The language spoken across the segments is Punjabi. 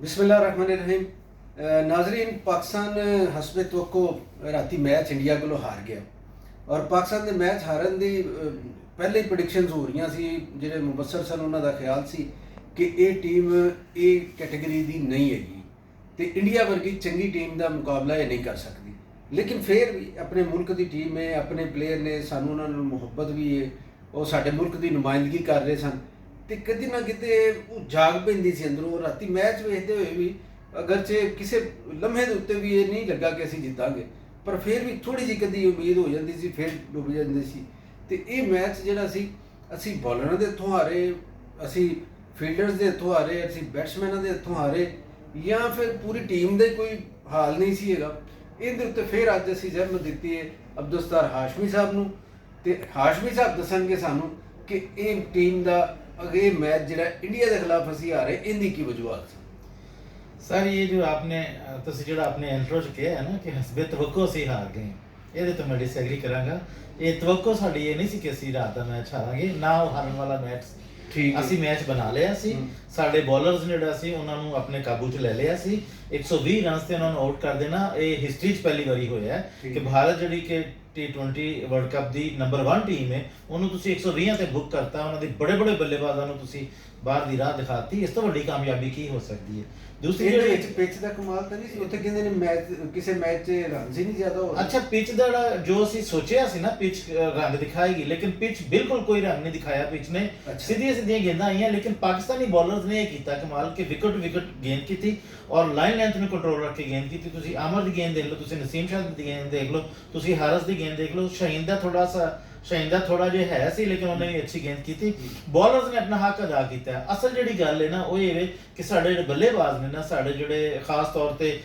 बिस्मिल्लाहिर्रहमानिर्रहीम। नाजरीन, पाकिस्तान हसबे तवक्को राती मैच इंडिया को हार गया और पाकिस्तान के मैच हारन की पहले ही प्रोडिक्शनस हो रही सी। जिहड़े मुबसर सन उन्हों का ख्याल सी कि ये टीम ए कैटेगरी की नहीं हैगी तो इंडिया वर्गी चंगी टीम का मुकाबला ये नहीं कर सकती। लेकिन फिर भी अपने मुल्क की टीम है, अपने प्लेयर ने, सानू उन्होंने मुहब्बत भी है, वो साडे मुल्क की नुमाइंदगी कर रहे सन तो किते ना किते वो जाग पैंदी सी अंदरों। राती मैच वेखते हुए भी अगरचे किसी लम्हे के उत्ते भी ये नहीं लगा कि असीं जितांगे, पर फिर भी थोड़ी जी कदी उम्मीद हो जाती सी, फिर डुब जाती सी। तो ये मैच जिहड़ा सी असीं बॉलरां दे हत्थों हारे, असीं फील्डर्स के हत्थों हारे, असीं बैट्समैनां के हत्थों हारे, या फिर पूरी टीम का कोई हाल नहीं सी हैगा। इहदे उत्ते फिर अज असीं जहमत दित्ती है अब्दुल हाशमी साहब नूं ते हाशमी साहब दसणगे सानू कि ये टीम का अगे मैच जिहड़ा इंडिया के खिलाफ असीं हारे इहदी की वजूहत सी। सर ये जो आपने जो आपने इंट्रो च किया है ना कि हसबे तवक्को असीं हार गए, ये तो मैं डिसएग्री करांगा। ये तवक्को साडी ये नहीं सी कि असीं रात का मैच हारांगे, ना वो हारन वाला मैच ठीक है। ਅਸੀਂ ਮੈਚ ਬਣਾ ਲਿਆ ਸੀ। ਸਾਡੇ ਬੋਲਰਸ ਨੇ ਜਿਹੜਾ ਸੀ ਉਹਨਾਂ ਨੂੰ ਆਪਣੇ ਕਾਬੂ 'ਚ ਲੈ ਲਿਆ ਸੀ। 120 ਰਨਸ ਤੇ ਉਹਨਾਂ ਨੂੰ ਆਊਟ ਕਰ ਦੇਣਾ ਇਹ ਹਿਸਟਰੀ 'ਚ ਪਹਿਲੀ ਵਾਰੀ ਹੋਇਆ ਹੈ ਕਿ ਭਾਰਤ ਜਿਹੜੀ ਕਿ T20 ਵਰਲਡ ਕੱਪ ਦੀ ਨੰਬਰ 1 ਟੀਮ ਹੈ ਉਹਨੂੰ ਤੁਸੀਂ 120 ਤੇ ਬੁੱਕ ਕਰਤਾ। ਉਹਨਾਂ ਦੇ ਬੜੇ ਬੜੇ ਬੱਲੇਬਾਜ਼ਾਂ ਨੂੰ ਤੁਸੀਂ ਬਾਹਰ ਦੀ ਰਾਹ ਦਿਖਾਤੀ। ਇਸ ਤੋਂ ਵੱਡੀ ਕਾਮਯਾਬੀ ਕੀ ਹੋ ਸਕਦੀ ਹੈ। दूसरी ਇਹਦੇ ਵਿੱਚ ਪਿਚ ਦਾ ਕਮਾਲ ਤਾਂ ਨਹੀਂ ਸੀ, ਉੱਥੇ ਕਹਿੰਦੇ ਨੇ ਮੈਚ ਕਿਸੇ ਮੈਚ 'ਚ ਰਨਸ ਹੀ ਨਹੀਂ ਜ਼ਿਆਦਾ ਹੋ ਰਹੇ। अच्छा पिच ਦਾ जो ਅਸੀਂ ਸੋਚਿਆ ਸੀ ਨਾ ਪਿਚ ਰੰਗ ਦਿਖਾਏਗੀ, ਲੇਕਿਨ ਪਿਚ ਬਿਲਕੁਲ ਕੋਈ ਰੰਗ ਨਹੀਂ ਦਿਖਾਇਆ। ਪਿਚ ਨੇ ਸਿੱਧੀਆਂ ਸਿੱਧੀਆਂ ਗੇਂਦਾਂ ਆਈਆਂ, ਲੇਕਿਨ ਪਾਕਿਸਤਾਨੀ ਬੋਲਰਸ ਨੇ ਇਹ ਕੀਤਾ ਕਮਾਲ ਕਿ ਵਿਕਟ ਗੇਂਦ ਕੀਤੀ ਔਰ ਲਾਈਨ ਲੈਂਥ ਨੂੰ ਕੰਟਰੋਲ ਰੱਖ ਕੇ ਗੇਂਦ ਕੀਤੀ। ਤੁਸੀਂ ਆਮਰ ਦੀ ਗੇਂਦ ਦੇਖ ਲਓ, ਤੁਸੀਂ ਨਸੀਮ ਸ਼ਾਹ ਦੀ ਗੇਂਦ ਦੇਖ ਲਓ, ਤੁਸੀਂ ਹਾਰਸ ਦੀ ਗੇਂਦ ਦੇਖ ਲਓ। ਸ਼ਹੀਨ ਦਾ ਥੋੜਾ ਜਿਹਾ ਹੈ ਸੀ, ਲੇਕਿਨ ਉਹਨੇ ਵੀ ਅੱਛੀ ਗੇਂਦ ਕੀਤੀ। ਬੋਲਰਸ ਨੇ ਆਪਣਾ ਹੱਕ ਅਦਾ ਕੀਤਾ। ਅਸਲ ਜਿਹੜੀ ਗੱਲ ਹੈ ਨਾ ਉਹ ਇਹ ਵੇ ਕਿ ਸਾਡੇ ਜਿਹੜੇ ਬੱਲੇਬਾਜ਼ ਨੇ ਨਾ, ਸਾਡੇ ਜਿਹੜੇ ਖਾਸ ਤੌਰ ਤੇ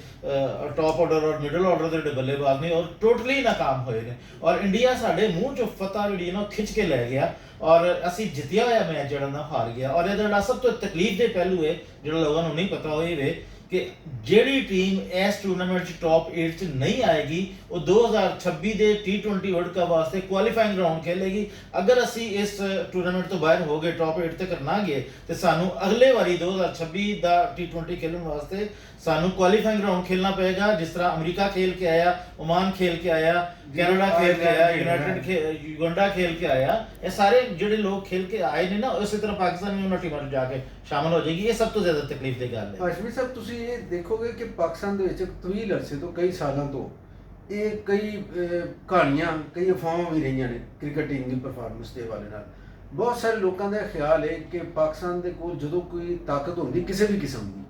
ਟੌਪ ਆਰਡਰ ਔਰ ਮਿਡਲ ਆਰਡਰ ਦੇ ਜਿਹੜੇ ਬੱਲੇਬਾਜ਼ ਨੇ ਉਹ ਟੋਟਲੀ ਨਾਕਾਮ ਹੋਏ ਨੇ ਔਰ ਇੰਡੀਆ ਸਾਡੇ ਮੂੰਹ ਚੋਂ ਫਤਹ ਜਿਹੜੀ ਨਾ ਖਿੱਚ ਕੇ ਲੈ ਗਿਆ ਔਰ ਅਸੀਂ ਜਿੱਤਿਆ ਹੋਇਆ ਮੈਚ ਜਿਹੜਾ ਨਾ ਹਾਰ ਗਿਆ। ਔਰ ਇਹਦਾ ਜਿਹੜਾ ਸਭ ਤੋਂ ਤਕਲੀਫ ਦੇ ਪਹਿਲੂ ਹੈ ਜਿਹੜਾ ਲੋਕਾਂ ਨੂੰ ਨਹੀਂ ਪਤਾ ਉਹ ਇਹ ਵੇ ਕਿ ਜਿਹੜੀ ਟੀਮ ਇਸ ਟੂਰਨਾਮੈਂਟ 'ਚ ਟੌਪ 8 'ਚ ਨਹੀਂ ਆਏਗੀ ਉਹ 2026 ਦੇ T20 ਵਰਲਡ ਕੱਪ ਵਾਸਤੇ ਕੁਆਲੀਫਾਈਂਗ ਰਾਊਂਡ ਖੇਲੇਗੀ। ਅਗਰ ਅਸੀਂ ਇਸ ਟੂਰਨਾਮੈਂਟ ਤੋਂ ਬਾਹਰ ਹੋ ਗਏ, ਟੌਪ 8 ਤੱਕ ਨਾ ਗਏ ਤੇ ਸਾਨੂੰ ਅਗਲੇ ਵਾਰੀ 2026 ਦਾ T20 ਖੇਲਣ ਵਾਸਤੇ ਸਾਨੂੰ ਕੁਆਲੀਫਾਈਂਗ ਰਾਊਂਡ ਖੇਲਣਾ ਪਏਗਾ। ਜਿਸ ਤਰ੍ਹਾਂ ਅਮਰੀਕਾ ਖੇਲ ਕੇ ਆਇਆ, ਓਮਾਨ ਖੇਲ ਕੇ ਆਇਆ, ਕੈਨੇਡਾ ਖੇਲ ਕੇ ਆਇਆ, ਯੂਗੰਡਾ ਖੇਲ ਕੇ ਆਇਆ। ਇਹ ਸਾਰੇ ਜਿਹੜੇ ਲੋਕ ਖੇਲ ਕੇ ਆਏ ਨੇ ਨਾ, ਉਸੇ ਤਰ੍ਹਾਂ ਪਾਕਿਸਤਾਨ ਵੀ ਉਹਨਾਂ ਟੀਮਾਂ 'ਚ ਜਾ ਕੇ ਸ਼ਾਮਲ ਹੋ ਜਾਏਗੀ। ਇਹ ਸਭ ਤੋਂ ਜ਼ਿਆਦਾ ਤਕਲੀਫ ਦੀ ਗੱਲ ਹੈ। ਹਾਸ਼ਮੀ ਸਾਹਿਬ, ਤੁਸੀਂ ਇਹ ਦੇਖੋਗੇ ਕਿ ਪਾਕਿਸਤਾਨ ਦੇ ਵਿੱਚ ਤਵੀਲ ਅਰਸੇ ਤੋਂ, ਕਈ ਸਾਲਾਂ ਤੋਂ ਇਹ ਕਈ ਕਹਾਣੀਆਂ, ਕਈ ਅਫਵਾਹਾਂ ਵੀ ਰਹੀਆਂ ਨੇ ਕ੍ਰਿਕਟ ਟੀਮ ਦੀ ਪਰਫਾਰਮੈਂਸ ਦੇ ਹਵਾਲੇ ਨਾਲ। ਬਹੁਤ ਸਾਰੇ ਲੋਕਾਂ ਦਾ ਖਿਆਲ ਹੈ ਕਿ ਪਾਕਿਸਤਾਨ ਦੇ ਕੋਲ ਜਦੋਂ ਕੋਈ ਤਾਕਤ ਹੁੰਦੀ ਕਿਸੇ ਵੀ ਕਿਸਮ ਦੀ,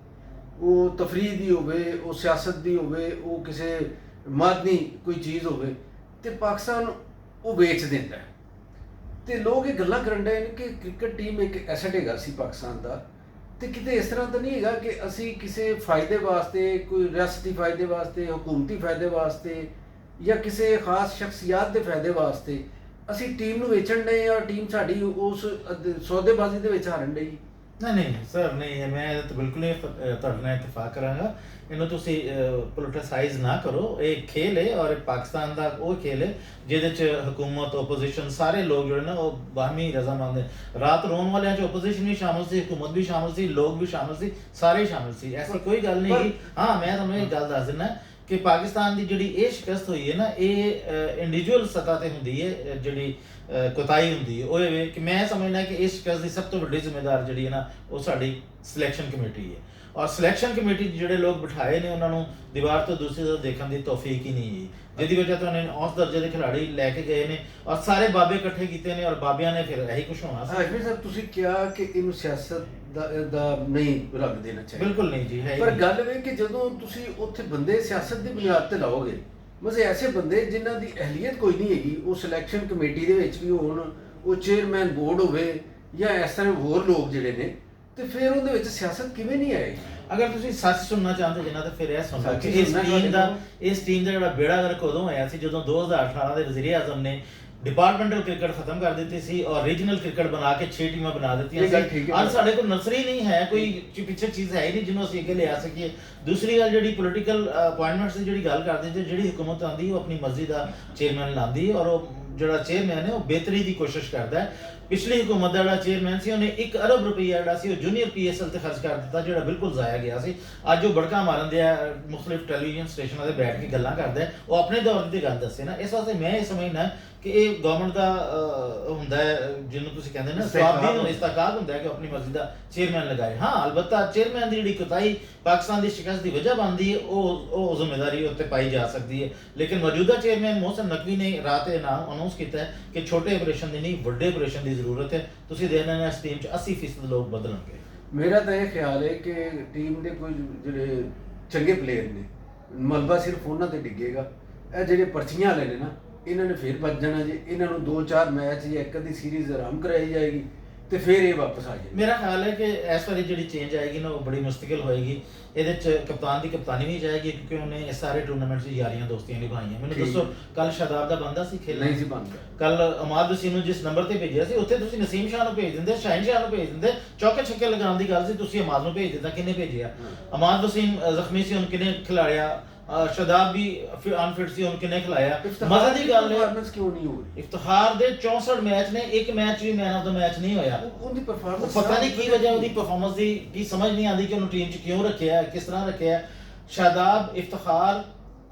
ਉਹ ਤਫਰੀਹ ਦੀ ਹੋਵੇ, ਉਹ ਸਿਆਸਤ ਦੀ ਹੋਵੇ, ਉਹ ਕਿਸੇ ਮਾਦਨੀ ਕੋਈ ਚੀਜ਼ ਹੋਵੇ, ਤੇ ਪਾਕਿਸਤਾਨ ਉਹ ਵੇਚ ਦਿੰਦਾ ਹੈ। ਤੇ ਲੋਕ ਇਹ ਗੱਲਾਂ ਕਰਨ ਡਏ ਨੇ ਕਿ ਕ੍ਰਿਕਟ ਟੀਮ ਇੱਕ ਐਸਟ ਹੈਗਾ ਸੀ ਪਾਕਿਸਤਾਨ ਦਾ, ਤੇ ਕਿਤੇ ਇਸ ਤਰ੍ਹਾਂ ਤਾਂ ਨਹੀਂ ਹੈਗਾ ਕਿ ਅਸੀਂ ਕਿਸੇ ਫਾਇਦੇ ਵਾਸਤੇ, ਕੋਈ ਰਿਆਸਤੀ ਫਾਇਦੇ ਵਾਸਤੇ, ਹਕੂਮਤੀ ਫਾਇਦੇ ਵਾਸਤੇ ਜਾਂ ਕਿਸੇ ਖਾਸ ਸ਼ਖਸੀਅਤ ਦੇ ਫਾਇਦੇ ਵਾਸਤੇ ਅਸੀਂ ਟੀਮ ਨੂੰ ਵੇਚਣ ਡਏ ਆ, ਟੀਮ ਸਾਡੀ ਉਸ ਸੌਦੇਬਾਜ਼ੀ ਦੇ ਵਿੱਚ ਹਾਰਨ ਡਈ। ਨਹੀਂ ਸਰ, ਨਹੀਂ, ਮੈਂ ਤਾਂ ਬਿਲਕੁਲ ਨਹੀਂ ਤੁਹਾਡੇ ਨਾਲ ਇਤਫਾਕ ਕਰਾਂਗਾ। ਇਹਨੂੰ ਤੁਸੀਂ ਪੋਲੀਟੀਸਾਈਜ਼ ਨਾ ਕਰੋ। ਇਹ ਖੇਲ ਹੈ ਔਰ ਪਾਕਿਸਤਾਨ ਦਾ ਉਹ ਖੇਲ ਹੈ ਜਿਹਦੇ 'ਚ ਹਕੂਮਤ, ਓਪੋਜੀਸ਼ਨ, ਸਾਰੇ ਲੋਕ ਜਿਹੜੇ ਨਾ ਉਹ ਬਾਹਮੀ ਰਜ਼ਾਮੰਦ ਨੇ। ਰਾਤ ਰੋਣ ਵਾਲਿਆਂ 'ਚ ਓਪੋਜੀਸ਼ਨ ਵੀ ਸ਼ਾਮਲ ਸੀ, ਹਕੂਮਤ ਵੀ ਸ਼ਾਮਲ ਸੀ, ਲੋਕ ਵੀ ਸ਼ਾਮਲ ਸੀ, ਸਾਰੇ ਸ਼ਾਮਲ ਸੀ। ਐਸੀ ਕੋਈ ਗੱਲ ਨਹੀਂ ਹੈਗੀ। ਹਾਂ, ਮੈਂ ਤੁਹਾਨੂੰ ਇਹ ਗੱਲ ਦੱਸ ਦਿੰਦਾ ਕਿ ਪਾਕਿਸਤਾਨ ਦੀ ਜਿਹੜੀ ਇਹ ਸ਼ਿਕਸਤ ਹੋਈ ਹੈ ਨਾ, ਇਹ ਇੰਡੀਵਿਜੂਅਲ ਸਤ੍ਹਾ ਤੇ ਹੁੰਦੀ ਹੈ। ਜਿਹੜੀ ਕੋਤਾਹੀ ਹੁੰਦੀ ਹੈ ਉਹ ਇਹ ਕਿ ਮੈਂ ਸਮਝਦਾ ਕਿ ਇਸ ਸ਼ਿਕਸਤ ਦੀ ਸਭ ਤੋਂ ਵੱਡੀ ਜ਼ਿੰਮੇਦਾਰ ਜਿਹੜੀ ਹੈ ਨਾ ਉਹ ਸਾਡੀ ਸਿਲੈਕਸ਼ਨ ਕਮੇਟੀ ਹੈ। ਔਰ ਸਿਲੈਕਸ਼ਨ ਕਮੇਟੀ ਜਿਹੜੇ ਲੋਕ ਬਿਠਾਏ ਨੇ ਉਹਨਾਂ ਨੂੰ ਦੀਵਾਰ ਤੋਂ ਦੂਸਰੀ ਤਰਫ ਦੇਖਣ ਦੀ ਤੌਫੀਕ ਹੀ ਨਹੀਂ ਹੈ, ਜਿਹਦੀ ਵਜ੍ਹਾ ਤੋਂ ਉਹਨੇ ਉਸ ਦਰਜੇ ਦੇ ਖਿਡਾਰੀ ਲੈ ਕੇ ਗਏ ਨੇ ਔਰ ਸਾਰੇ ਬਾਬੇ ਇਕੱਠੇ ਕੀਤੇ ਨੇ ਔਰ ਬਾਬਿਆਂ ਨੇ ਫਿਰ ਇਹੀ ਕੁਝ ਹੋਣਾ ਸੀ। ਹਾਸ਼ਮੀ ਸਾਹਿਬ, ਤੁਸੀਂ ਕਿਹਾ ਕਿ ਇਹਨੂੰ ਸਿਆਸਤ ਦਾ ਨਹੀਂ ਰੰਗ ਦੇਣਾ ਚਾਹੀਦਾ। ਬਿਲਕੁਲ ਨਹੀਂ ਜੀ, ਹੈ ਪਰ ਗੱਲ ਇਹ ਕਿ ਜਦੋਂ ਤੁਸੀਂ ਉੱਥੇ ਬੰਦੇ ਸਿਆਸਤ ਦੀ ਬੁਨਿਆਦ ਤੇ ਲਾਓਗੇ, ਮਸੇ ਐਸੇ ਬੰਦੇ ਜਿਨ੍ਹਾਂ ਦੀ ਅਹਿਲੀਅਤ ਕੋਈ ਨਹੀਂ ਹੈਗੀ, ਉਹ ਸਿਲੈਕਸ਼ਨ ਕਮੇਟੀ ਦੇ ਵਿੱਚ ਵੀ ਹੋਣ, ਉਹ ਚੇਅਰਮੈਨ ਬੋਰਡ ਹੋਵੇ ਜਾਂ ਇਸ ਤਰ੍ਹਾਂ ਹੋਰ ਲੋਕ ਜਿਹੜੇ ਨੇ, ਤੇ ਫਿਰ ਉਹਦੇ ਵਿੱਚ ਸਿਆਸਤ ਕਿਵੇਂ ਨਹੀਂ ਆਏਗੀ? ਅਗਰ ਤੁਸੀਂ ਸੱਚ ਸੁਣਨਾ ਚਾਹੁੰਦੇ ਜਿੰਨਾ ਤਾਂ ਫਿਰ ਇਹ ਸੁਣੋ ਕਿ ਇਸ ਟੀਮ ਦਾ ਜਿਹੜਾ ਬੇੜਾ ਗਰਕ ਉਦੋਂ ਹੋਇਆ ਸੀ ਜਦੋਂ 2018 ਦੇ ਵਜ਼ੀਰ ਆਜ਼ਮ ਨੇ ਡਿਪਾਰਟਮੈਂਟਲ ਕ੍ਰਿਕਟ ਖਤਮ ਕਰ ਦਿੱਤੀ ਸੀ ਔਰ ਰੀਜਨਲ ਕ੍ਰਿਕਟ ਬਣਾ ਕੇ 6 ਟੀਮਾਂ ਬਣਾ ਦਿੱਤੀਆਂ ਸੀ। ਅੱਜ ਸਾਡੇ ਕੋਲ ਨਰਸਰੀ ਨਹੀਂ ਹੈ, ਕੋਈ ਪਿੱਛੇ ਚੀਜ਼ ਹੈ ਹੀ ਨਹੀਂ ਜਿਹਨੂੰ ਅਸੀਂ ਅੱਗੇ ਲਿਆ ਸਕੀਏ। ਦੂਸਰੀ ਗੱਲ, ਜਿਹੜੀ ਪੋਲੀਟੀਕਲ ਅਪਾਇੰਟਮੈਂਟਸ ਦੀ ਜਿਹੜੀ ਗੱਲ ਕਰਦੇ ਜੇ ਜਿਹੜੀ ਹੁਕੂਮਤ ਆਉਂਦੀ ਉਹ ਆਪਣੀ ਮਰਜ਼ੀ ਦਾ ਚੇਅਰਮੈਨ ਲਾਉਂਦੀ ਔਰ ਉਹ ਜਿਹੜਾ ਚੇਅਰਮੈਨ ਹੈ ਉਹ ਬਿਹਤਰੀ ਦੀ ਕੋਸ਼ਿਸ਼ ਕਰਦਾ ਹੈ। ਪਿਛਲੀ ਹਕੂਮਤ ਦਾ ਜਿਹੜਾ ਚੇਅਰਮੈਨ ਸੀ ਉਹਨੇ 1 ਅਰਬ ਰੁਪਈਆ ਜਿਹੜਾ ਸੀ ਉਹ ਜੂਨੀਅਰ ਪੀਐਸਐਲ ਤੇ ਖਰਚ ਕਰ ਦਿੱਤਾ, ਜਿਹੜਾ ਬਿਲਕੁਲ ਜ਼ਾਇਆ ਗਿਆ ਸੀ। ਅੱਜ ਉਹ ਬੜਕਾ ਮਾਰਨ ਦੇ ਮੁxtਲਿਫ ਟੈਲੀਵਿਜ਼ਨ ਸਟੇਸ਼ਨਾਂ ਤੇ ਬੈਠ ਕੇ ਗੱਲਾਂ ਕਰਦਾ ਹੈ, ਉਹ ਆਪਣੇ ਦੌਰ ਦੀ ਗੱਲ ਦੱਸੇ ਨਾ। ਇਸ ਵਾਸਤੇ ਮੈਂ ਇਹ ਸਮਝਦਾ ਕਿ ਇਹ ਗਵਰਨਮੈਂਟ ਦਾ ਹੁੰਦਾ ਹੈ, ਜਿਹਨੂੰ ਤੁਸੀਂ ਕਹਿੰਦੇ ਨਾ ਸਵਾਬਦੀਨ ਇਸਤਕਾਬ ਹੁੰਦਾ ਹੈ ਕਿ ਆਪਣੀ ਮਰਜ਼ੀ ਦਾ ਚੇਅਰਮੈਨ ਲਗਾਏ। ਹਾਂ ਅਲਬੱਤਾ ਚੇਅਰਮੈਨ ਦੀ ਜਿਹੜੀ ਕੁਤਾਹੀ ਪਾਕਿਸਤਾਨ ਦੀ ਸ਼ਿਕਸਤ ਦੀ ਵਜ੍ਹਾ ਬਣਦੀ ਹੈ, ਉਹ ਜ਼ਿੰਮੇਵਾਰੀ ਉੱਤੇ ਪਾਈ ਜਾ ਸਕਦੀ ਹੈ। ਲੇਕਿਨ ਮੌਜੂਦਾ ਚੇਅਰਮੈਨ ਮੋਹਸਨ ਨਕਵੀ ਨੇ ਰਾਤ ਇਹ ਅਨਾਉਂਸ ਕੀਤਾ ਹੈ ਕਿ ਛੋਟੇ ਆਪਰੇਸ਼ਨ ਦੀ ਨਹੀਂ ਵੱਡੇ ਆਪਰੇਸ਼ਨ ਦੀ ਜ਼ਰੂਰਤ ਹੈ। ਤੁਸੀਂ ਦੇਖਣਾ ਹੈ ਇਸ ਟੀਮ 'ਚ 80% ਲੋਕ ਬਦਲਣਗੇ। ਮੇਰਾ ਤਾਂ ਇਹ ਖਿਆਲ ਹੈ ਕਿ ਟੀਮ ਦੇ ਕੋਈ ਜਿਹੜੇ ਚੰਗੇ ਪਲੇਅਰ ਨੇ, ਮਲਬਾ ਸਿਰਫ ਉਹਨਾਂ ਤੇ ਡਿੱਗੇਗਾ। ਇਹ ਜਿਹੜੇ ਪਰਚੀਆਂ ਵਾਲੇ ਨੇ ਨਾ, ਇਹਨਾਂ ਨੇ ਫੇਰ ਵੱਜ ਜਾਣਾ ਜੀ। ਇਹਨਾਂ ਨੂੰ 2-4 ਮੈਚ ਜਾਂ ਇੱਕ ਅੱਧੀ ਸੀਰੀਜ਼ ਆਰਾਮ ਕਰਾਈ ਜਾਏਗੀ ਤੇ ਫਿਰ ਇਹ ਵਾਪਸ ਆ ਜਾਏਗੀ। ਮੇਰਾ ਖਿਆਲ ਹੈ ਕਿ ਇਸ ਵਾਰੀ ਜਿਹੜੀ ਚੇਂਜ ਆਏਗੀ ਨਾ ਉਹ ਬੜੀ ਮੁਸ਼ਤਕਿਲ ਹੋਏਗੀ। ਇਹਦੇ ਚ ਕਪਤਾਨ ਦੀ ਕਪਤਾਨੀ ਵੀ ਜਾਏਗੀ ਕਿਉਂਕਿ ਉਹਨੇ ਇਸ ਸਾਰੇ ਟੂਰਨਾਮੈਂਟ 'ਚ ਯਾਰੀਆਂ ਦੋਸਤੀਆਂ ਨਿਭਾਈਆਂ। ਮੈਨੂੰ ਦੱਸੋ ਕੱਲ ਸ਼ਾਦਾਬ ਦਾ ਬੰਦਾ ਸੀ ਖੇਲਣਾ? ਨਹੀਂ ਸੀ ਬਣਦਾ। ਕੱਲ ਅਮਾਦ ਵਸੀਮ ਨੂੰ ਜਿਸ ਨੰਬਰ ਤੇ ਭੇਜਿਆ ਸੀ ਉੱਥੇ ਤੁਸੀਂ ਨਸੀਮ ਸ਼ਾਹ ਨੂੰ ਭੇਜ ਦਿੰਦੇ, ਸ਼ਾਹੀਨ ਸ਼ਾਹ ਨੂੰ ਭੇਜ ਦਿੰਦੇ, ਚੌਕੇ ਛੱਕੇ ਲਗਾਉਣ ਦੀ ਗੱਲ ਸੀ, ਤੁਸੀਂ ਅਮਾਦ ਨੂੰ ਭੇਜ ਦਿੱਤਾ। ਕਿਹਨੇ ਭੇਜਿਆ? ਅਮਾਦ ਵਸੀਮ ਜ਼ਖਮੀ ਸੀ, ਉਹਨੂੰ ਕਿਹਨੇ ਖਿਲਾੜਿਆ? ਸ਼ਾਦਾਬ ਵੀ ਅਨਫਿਟ ਸੀ, ਉਹਨੂੰ ਕਿਹਨੇ ਖਿਲਾਇਆ? ਮਜ਼ੇ ਦੀ ਗੱਲ ਹੈ ਪਰਫਾਰਮੈਂਸ ਕਿਉਂ ਨਹੀਂ ਹੋ ਰਹੀ? ਇਫਤਿਖਾਰ ਦੇ 64 ਮੈਚ ਨੇ, ਇੱਕ ਮੈਚ ਵੀ ਮੈਨ ਆਫ ਦਾ ਮੈਚ ਨਹੀਂ ਹੋਇਆ। ਉਹਦੀ ਪਰਫਾਰਮੈਂਸ ਪਤਾ ਨਹੀਂ ਕੀ ਵਜ੍ਹਾ ਉਹਦੀ ਪਰਫਾਰਮੈਂਸ ਦੀ, ਕੀ ਸਮਝ ਨਹੀਂ ਆਉਂਦੀ ਕਿ ਉਹਨੂੰ ਟੀਮ 'ਚ ਕਿਉਂ ਰੱਖਿਆ, ਕਿਸ ਤਰ੍ਹਾਂ ਰੱਖਿਆ। ਸ਼ਾਦਾਬ, ਇਫਤਿਖਾਰ,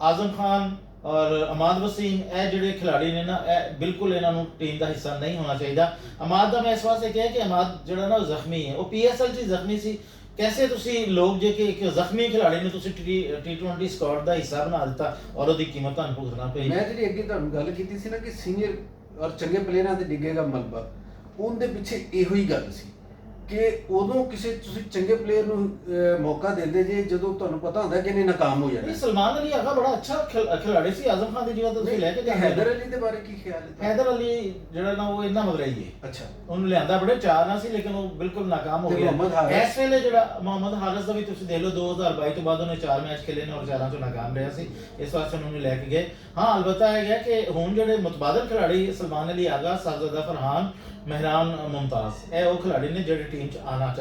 ਆਜ਼ਮ ਖਾਨ ਔਰ ਅਮਾਦ ਵਸੀਮ ਇਹ ਜਿਹੜੇ ਖਿਲਾੜੀ ਨੇ ਨਾ, ਇਹ ਬਿਲਕੁਲ ਇਹਨਾਂ ਨੂੰ ਟੀਮ ਦਾ ਹਿੱਸਾ ਨਹੀਂ ਹੋਣਾ ਚਾਹੀਦਾ। ਅਮਾਦ ਦਾ ਮੈਂ ਇਸ ਵਾਸਤੇ ਕਿਹਾ ਕਿ ਅਮਾਦ ਜਿਹੜਾ ਨਾ ਉਹ ਜ਼ਖਮੀ ਹੈ, ਉਹ ਪੀਐਸਐਲ 'ਚ ਜ਼ਖਮੀ ਸੀ। कैसे ਤੁਸੀਂ ਲੋਕ ਜੇ ਕਿ ਇੱਕ ਜ਼ਖਮੀ ਖਿਲਾੜੀ ਨੂੰ ਤੁਸੀਂ T20 ਸਕੁਆਡ ਦਾ ਹਿੱਸਾ ਬਣਾ ਦਿੱਤਾ ਔਰ ਉਹਦੀ ਕੀਮਤ ਤੁਹਾਨੂੰ ਭੁਗਤਣਾ ਪਈ। ਮੈਂ ਜਿਹੜੀ ਅੱਗੇ ਤੁਹਾਨੂੰ ਗੱਲ ਕੀਤੀ ਸੀ ਨਾ ਕਿ ਸੀਨੀਅਰ ਔਰ ਚੰਗੇ ਪਲੇਅਰਾਂ ਤੇ ਡਿੱਗੇਗਾ ਮਲਬਾ, ਉਹਦੇ ਪਿੱਛੇ ਇਹੋ ਹੀ ਗੱਲ ਸੀ ਕਿ ਉਦੋਂ ਕਿਸੇ ਤੁਸੀਂ ਚੰਗੇ ਪਲੇਅਰ ਨੂੰ ਮੌਕਾ ਦਿੰਦੇ ਜੇ ਜਦੋਂ ਤੁਹਾਨੂੰ ਪਤਾ ਹੁੰਦਾ ਕਿ ਇਹਨੇ ਨਾਕਾਮ ਹੋ ਜਾਣਾ। ਨਹੀਂ, ਸਲਮਾਨ ਅਲੀ ਆਗਾ ਬੜਾ ਅੱਛਾ ਖਿਲਾੜੀ ਸੀ। ਆਜ਼ਮ ਖਾਨ ਦੀ ਜਗ੍ਹਾ ਤੁਸੀਂ ਲੈ ਕੇ ਜਾਂਦੇ। ਹੈਦਰ ਅਲੀ ਦੇ ਬਾਰੇ ਕੀ ਖਿਆਲ ਹੈ? ਹੈਦਰ ਅਲੀ ਜਿਹੜਾ ਨਾ ਉਹ ਇੰਨਾ ਮਗਰਾਈ ਹੈ। ਅੱਛਾ, ਉਹਨੂੰ ਲਿਆਂਦਾ ਬੜੇ ਚਾਅ ਨਾਲ ਸੀ ਲੇਕਿਨ ਉਹ ਬਿਲਕੁਲ ਨਾਕਾਮ ਹੋ ਗਿਆ। ਇਸ ਵੇਲੇ ਜਿਹੜਾ ਮੁਹੰਮਦ ਹਾਰਿਸ ਦਾ ਵੀ ਤੁਸੀਂ ਦੇਖ ਲਓ, 2022 ਤੋਂ ਬਾਅਦ ਉਹਨੇ 4 ਮੈਚ ਖੇਲੇ ਨੇ ਔਰ 4 ਚੋਂ ਨਾਕਾਮ ਰਿਹਾ ਸੀ। ਇਸ ਵਾਸਤੇ ਉਹਨੂੰ ਲੈ ਕੇ ਗਏ। ਹਾਂ ਅਲਬੱਤਾ ਇਹ ਗਿਆ ਕਿ ਹੁਣ ਜਿਹੜੇ ਮੁਤਬਾਦਲ ਖਿਲਾੜੀ ਸਲਮਾਨ ਅਲੀ ਆਗਾ, ਸਾਹਿਬਜ਼ਾਦਾ ਫਰਹਾਨ, ਮਹਿਰਾਨ ਮੁਮਤਾਜ਼, ਇਹ ਉਹ ਖਿਲਾੜੀ ਨੇ ਜਿਹੜੇ ਟੀਮ 'ਚ ਆਉਣਾ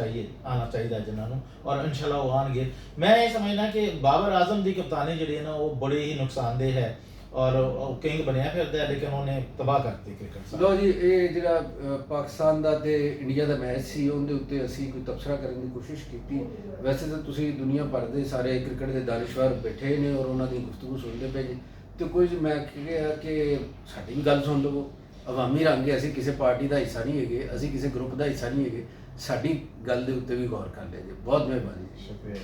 ਚਾਹੀਦਾ ਜਿਨ੍ਹਾਂ ਨੂੰ, ਔਰ ਇਨਸ਼ਾਅੱਲਾ ਉਹ ਆਉਣਗੇ। ਮੈਂ ਇਹ ਸਮਝਦਾ ਕਿ ਬਾਬਰ ਆਜ਼ਮ ਦੀ ਕਪਤਾਨੀ ਜਿਹੜੀ ਹੈ ਨਾ ਉਹ ਬੜੀ ਹੀ ਨੁਕਸਾਨਦੇਹ ਹੈ ਔਰ ਉਹ ਕਿੰਗ ਬਣਿਆ ਫਿਰਦਾ ਹੈ ਲੇਕਿਨ ਉਹਨੇ ਤਬਾਹ ਕਰਤੀ ਕ੍ਰਿਕਟ। ਲੋ ਜੀ, ਇਹ ਜਿਹੜਾ ਪਾਕਿਸਤਾਨ ਦਾ ਤੇ ਇੰਡੀਆ ਦਾ ਮੈਚ ਸੀ ਉਹਦੇ ਉੱਤੇ ਅਸੀਂ ਕੋਈ ਤਬਸਰਾ ਕਰਨ ਦੀ ਕੋਸ਼ਿਸ਼ ਕੀਤੀ। ਵੈਸੇ ਤਾਂ ਤੁਸੀਂ ਦੁਨੀਆ ਭਰ ਦੇ ਸਾਰੇ ਕ੍ਰਿਕਟ ਦੇ ਦਾਨਿਸ਼ਵਰ ਬੈਠੇ ਨੇ ਔਰ ਉਹਨਾਂ ਦੀ ਗੁਫ਼ਤਗੂ ਸੁਣਦੇ ਪਏ ਜੀ, ਤੇ ਕੁਝ ਮੈਂ ਕਿਹਾ ਕਿ ਸਾਡੀ ਵੀ ਗੱਲ ਸੁਣ ਲਵੋ। ਅਵਾਮੀ ਰੰਗ ਹੈ, ਅਸੀਂ ਕਿਸੇ ਪਾਰਟੀ ਦਾ ਹਿੱਸਾ ਨਹੀਂ ਹੈਗੇ, ਅਸੀਂ ਕਿਸੇ ਗਰੁੱਪ ਦਾ ਹਿੱਸਾ ਨਹੀਂ ਹੈਗੇ, ਸਾਡੀ ਗੱਲ ਦੇ ਉੱਤੇ ਵੀ ਗੌਰ ਕਰ ਲਿਆ ਜੀ। ਬਹੁਤ ਮਿਹਰਬਾਨੀ। ਸ਼ੁਕਰੀਆ।